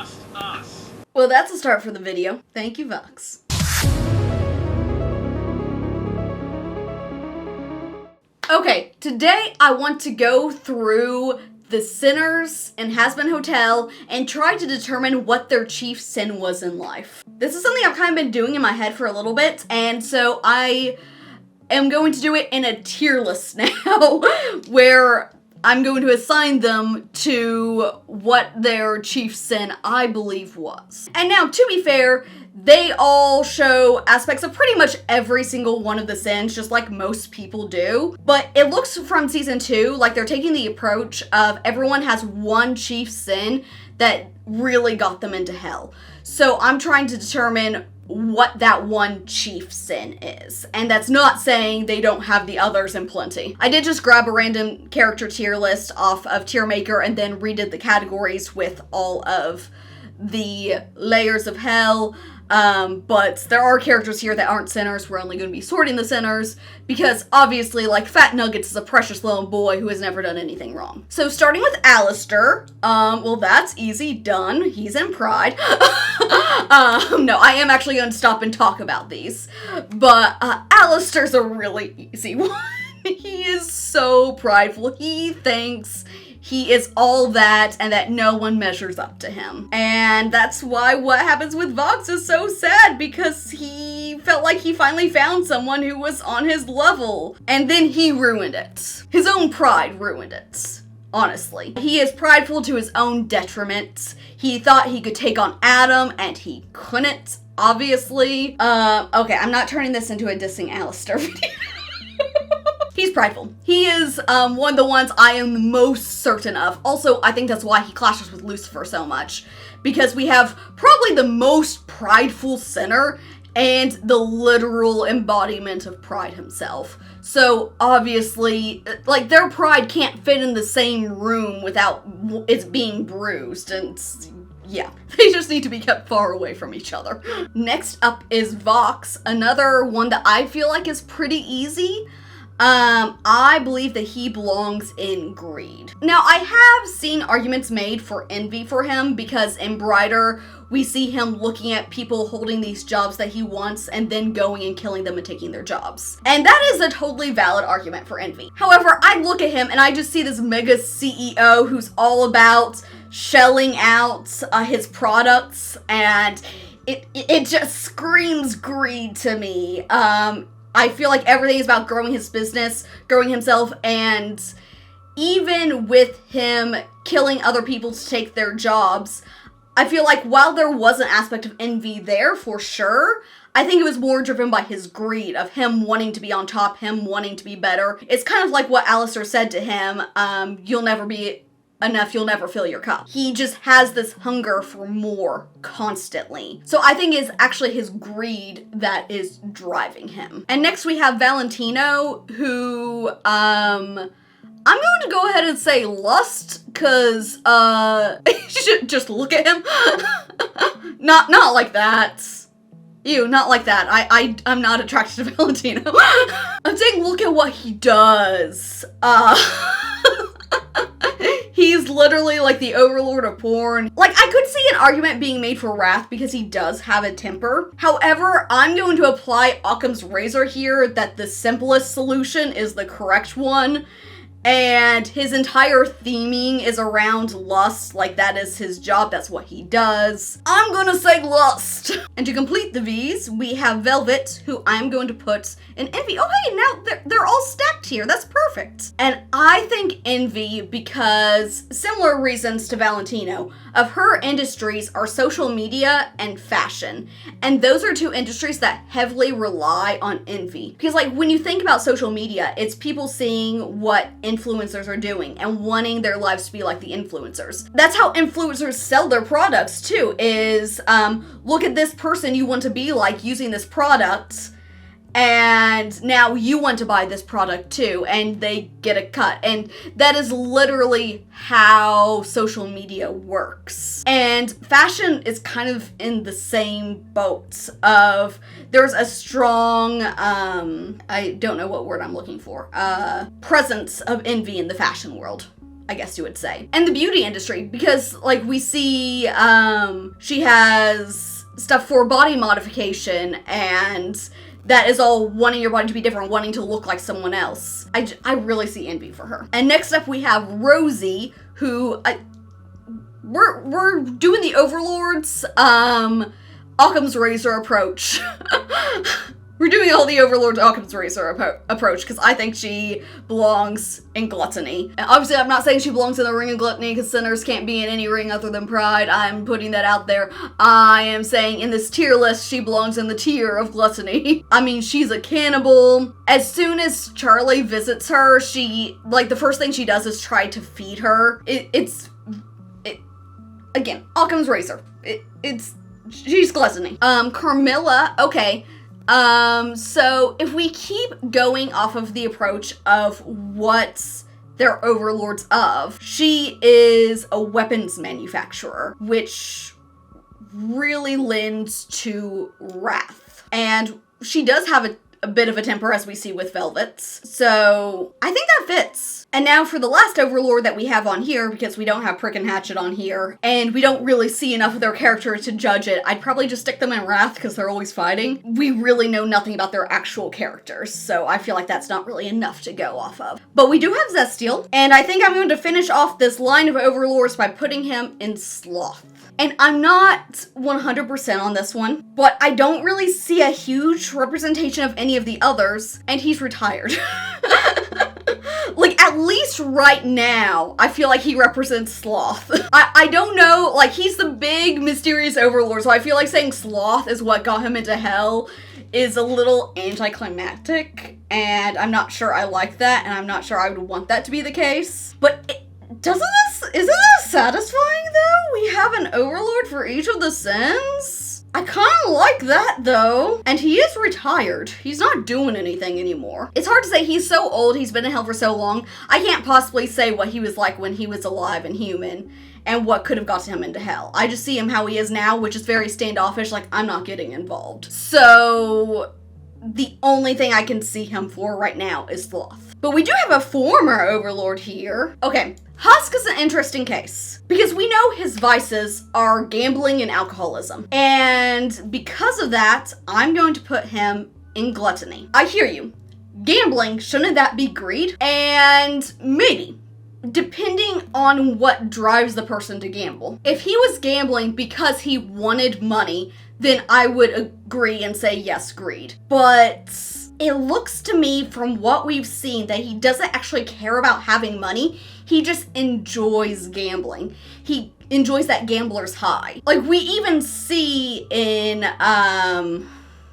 just us. Well, that's a start for the video. Thank you, Vox. Okay, today I want to go through the sinners in Hazbin Hotel and try to determine what their chief sin was in life. This is something I've kind of been doing in my head for a little bit, and so I am going to do it in a tier list now, where I'm going to assign them to what their chief sin I believe was. And now, to be fair, they all show aspects of pretty much every single one of the sins, just like most people do. But it looks from season 2 like they're taking the approach of everyone has one chief sin that really got them into hell. So I'm trying to determine what that one chief sin is. And that's not saying they don't have the others in plenty. I did just grab a random character tier list off of Tiermaker and then redid the categories with all of the layers of hell. But there are characters here that aren't sinners. We're only going to be sorting the sinners because obviously, like, Fat Nuggets is a precious little boy who has never done anything wrong. So starting with Alastor, well, that's easy, done. He's in Pride. No, I am actually going to stop and talk about these, but Alastor's a really easy one. He is so prideful. He thinks he is all that and that no one measures up to him. And that's why what happens with Vox is so sad, because he felt like he finally found someone who was on his level. And then he ruined it. His own pride ruined it, honestly. He is prideful to his own detriment. He thought he could take on Adam and he couldn't, obviously. Okay, I'm not turning this into a dissing Alastor video. He's prideful. He is one of the ones I am most certain of. Also, I think that's why he clashes with Lucifer so much. Because we have probably the most prideful sinner and the literal embodiment of pride himself. So, obviously, like, their pride can't fit in the same room without it being bruised. And yeah, they just need to be kept far away from each other. Next up is Vox, another one that I feel like is pretty easy. I believe that he belongs in greed. Now, I have seen arguments made for envy for him because in Brighter, we see him looking at people holding these jobs that he wants and then going and killing them and taking their jobs. And that is a totally valid argument for envy. However, I look at him and I just see this mega CEO who's all about shelling out his products, and it just screams greed to me. I feel like everything is about growing his business, growing himself, and even with him killing other people to take their jobs, I feel like while there was an aspect of envy there for sure, I think it was more driven by his greed of him wanting to be on top, him wanting to be better. It's kind of like what Alastor said to him, you'll never be enough, you'll never fill your cup. He just has this hunger for more constantly. So I think it's actually his greed that is driving him. And next we have Valentino, who, I'm going to go ahead and say lust, because, you should just look at him. Not like that. Ew, not like that. I'm not attracted to Valentino. I'm saying look at what he does. He's literally like the overlord of porn. Like, I could see an argument being made for Wrath because he does have a temper. However, I'm going to apply Occam's razor here that the simplest solution is the correct one. And his entire theming is around lust, like that is his job, that's what he does. I'm gonna say lust! And to complete the V's, we have Velvette, who I'm going to put in envy. Oh hey, now they're all stacked here, that's perfect. And I think envy because, similar reasons to Valentino, of her industries are social media and fashion. And those are two industries that heavily rely on envy. Because like, when you think about social media, it's people seeing what influencers are doing and wanting their lives to be like the influencers. That's how influencers sell their products too, is look at this person you want to be like using this product, and now you want to buy this product too, and they get a cut. And that is literally how social media works. And fashion is kind of in the same boat of there's a strong, I don't know what word I'm looking for, presence of envy in the fashion world. I guess you would say. And the beauty industry, because, like, we see, she has stuff for body modification, and that is all wanting your body to be different, wanting to look like someone else. I really see envy for her. And next up we have Rosie, who, we're doing the Overlords, Occam's razor approach. We're doing all the Overlord's Occam's razor approach, because I think she belongs in Gluttony. And obviously, I'm not saying she belongs in the ring of Gluttony, because sinners can't be in any ring other than Pride. I'm putting that out there. I am saying in this tier list, she belongs in the tier of Gluttony. I mean, she's a cannibal. As soon as Charlie visits her, the first thing she does is try to feed her. Again, Occam's razor. She's Gluttony. Carmilla, okay. So if we keep going off of the approach of what they're overlords of, she is a weapons manufacturer, which really lends to wrath. And she does have a bit of a temper, as we see with Velvette. So I think that fits. And now for the last overlord that we have on here, because we don't have Prick and Hatchet on here, and we don't really see enough of their character to judge it, I'd probably just stick them in Wrath because they're always fighting. We really know nothing about their actual characters, so I feel like that's not really enough to go off of. But we do have Zestial, and I think I'm going to finish off this line of overlords by putting him in Sloth. And I'm not 100% on this one, but I don't really see a huge representation of any of the others, and he's retired. Like, at least right now, I feel like he represents Sloth. I don't know, like, he's the big, mysterious overlord, so I feel like saying Sloth is what got him into hell is a little anticlimactic, and I'm not sure I like that, and I'm not sure I would want that to be the case. But isn't this satisfying, though? We have an overlord for each of the sins? I kind of like that, though. And he is retired. He's not doing anything anymore. It's hard to say. He's so old. He's been in hell for so long. I can't possibly say what he was like when he was alive and human and what could have gotten him into hell. I just see him how he is now, which is very standoffish, like, I'm not getting involved. So the only thing I can see him for right now is Sloth. But we do have a former overlord here. Okay, Husk is an interesting case because we know his vices are gambling and alcoholism. And because of that, I'm going to put him in Gluttony. I hear you. Gambling, shouldn't that be greed? And maybe, depending on what drives the person to gamble. If he was gambling because he wanted money, then I would agree and say yes, greed. But it looks to me from what we've seen that he doesn't actually care about having money. He just enjoys gambling. He enjoys that gambler's high. Like, we even see in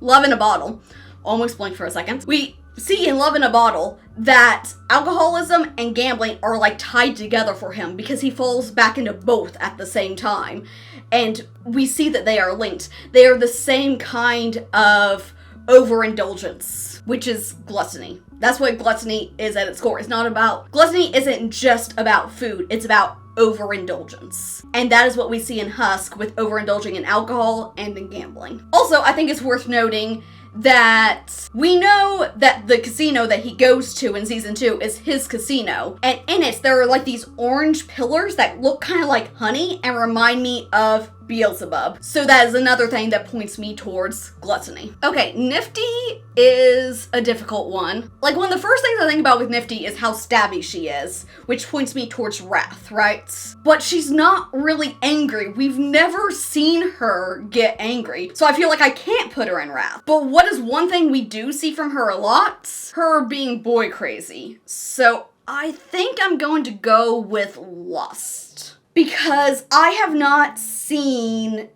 Love in a Bottle, almost blinked for a second, we see in Love in a Bottle that alcoholism and gambling are like tied together for him because he falls back into both at the same time. And we see that they are linked. They are the same kind of overindulgence, which is gluttony. That's what gluttony is at its core. Gluttony isn't just about food, it's about overindulgence. And that is what we see in Husk with overindulging in alcohol and in gambling. Also, I think it's worth noting that we know that the casino that he goes to in season 2 is his casino. And in it, there are like these orange pillars that look kind of like honey and remind me of Beelzebub. So that is another thing that points me towards gluttony. Okay, Niffty is a difficult one. Like, one of the first things I think about with Niffty is how stabby she is, which points me towards wrath, right? But she's not really angry. We've never seen her get angry. So I feel like I can't put her in wrath. But what is one thing we do see from her a lot? Her being boy crazy. So I think I'm going to go with lust. Because I have not seen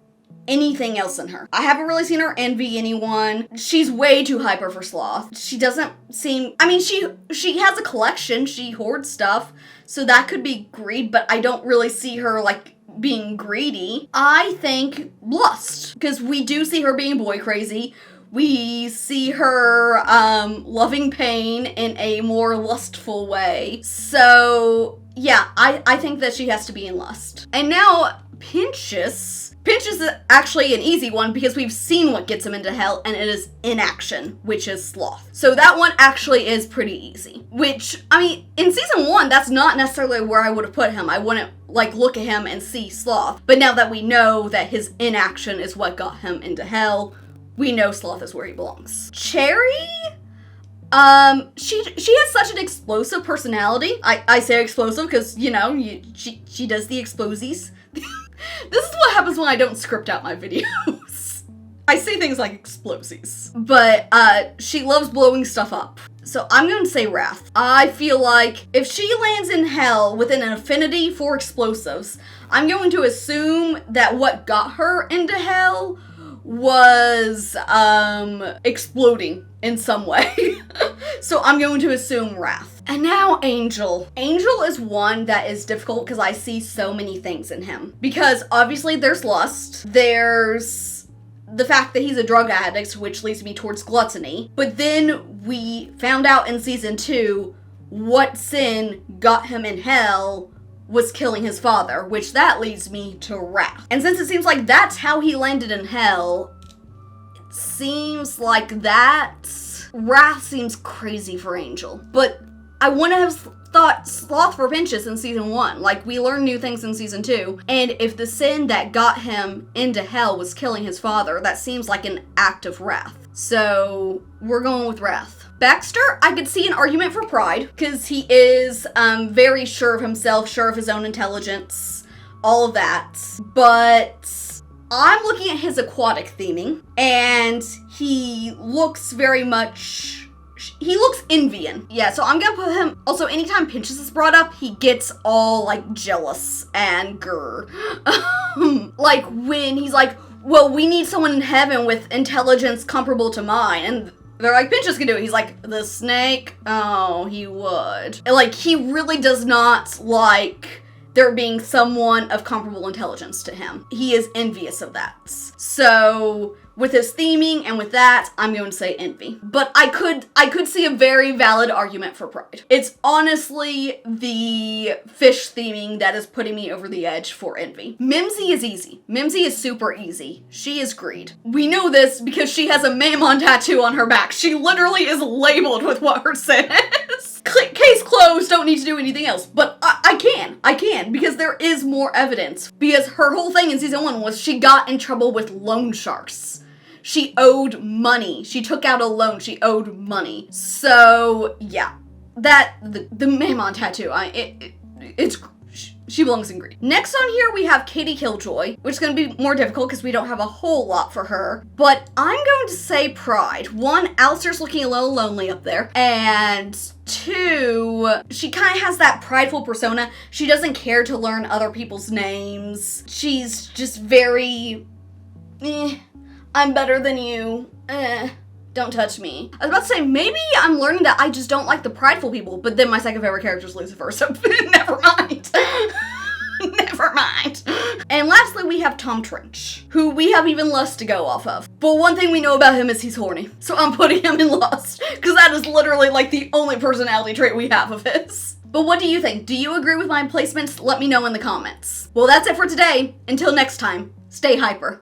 anything else in her. I haven't really seen her envy anyone. She's way too hyper for Sloth. She doesn't seem, I mean, she has a collection, she hoards stuff, so that could be greed, but I don't really see her, like, being greedy. I think lust, because we do see her being boy crazy. We see her loving pain in a more lustful way. So yeah, I think that she has to be in lust. And now, Pentious is actually an easy one because we've seen what gets him into hell, and it is inaction, which is sloth. So that one actually is pretty easy. Which, I mean, in season 1, that's not necessarily where I would have put him. I wouldn't, like, look at him and see sloth. But now that we know that his inaction is what got him into hell, we know sloth is where he belongs. Cherri? She has such an explosive personality. I say explosive because, you know, she does the explosies. This is what happens when I don't script out my videos. I say things like explosives. But, she loves blowing stuff up. So I'm going to say wrath. I feel like if she lands in hell with an affinity for explosives, I'm going to assume that what got her into hell was, exploding in some way. So I'm going to assume wrath. And now Angel. Angel is one that is difficult because I see so many things in him. Because obviously there's lust, there's the fact that he's a drug addict, which leads me towards gluttony. But then we found out in season 2 what sin got him in hell was killing his father, which that leads me to wrath. And since it seems like that's how he landed in hell, it seems like that wrath seems crazy for Angel. But I wouldn't have thought sloth for Pentious in season 1. Like, we learned new things in season 2. And if the sin that got him into hell was killing his father, that seems like an act of wrath. So we're going with wrath. Baxter, I could see an argument for pride, because he is very sure of himself, sure of his own intelligence, all of that. But I'm looking at his aquatic theming, and he looks very much, he looks envying. Yeah, so I'm gonna put him, also anytime Pentious is brought up, he gets all like jealous and grr. Like when he's like, well, we need someone in heaven with intelligence comparable to mine, and they're like, Pentious can do it. He's like, the snake? Oh, he would. And like, he really does not like there being someone of comparable intelligence to him. He is envious of that. So with his theming and with that, I'm going to say envy. But I could see a very valid argument for pride. It's honestly the fish theming that is putting me over the edge for envy. Mimzy is easy. Mimzy is super easy. She is greed. We know this because she has a Mammon tattoo on her back. She literally is labeled with what her sin is. Case closed, don't need to do anything else. But I can, because there is more evidence. Because her whole thing in season 1 was she got in trouble with loan sharks. She owed money. She took out a loan. She owed money. So, yeah. The Mammon tattoo, she belongs in greed. Next on here, we have Katie Killjoy, which is going to be more difficult because we don't have a whole lot for her. But I'm going to say pride. 1, Alastor's looking a little lonely up there. And 2, she kind of has that prideful persona. She doesn't care to learn other people's names. She's just very, I'm better than you. Don't touch me. I was about to say, maybe I'm learning that I just don't like the prideful people, but then my second favorite character is Lucifer, so never mind. Never mind. And lastly, we have Tom Trench, who we have even less to go off of. But one thing we know about him is he's horny. So I'm putting him in Lust, because that is literally like the only personality trait we have of his. But what do you think? Do you agree with my placements? Let me know in the comments. Well, that's it for today. Until next time, stay hyper.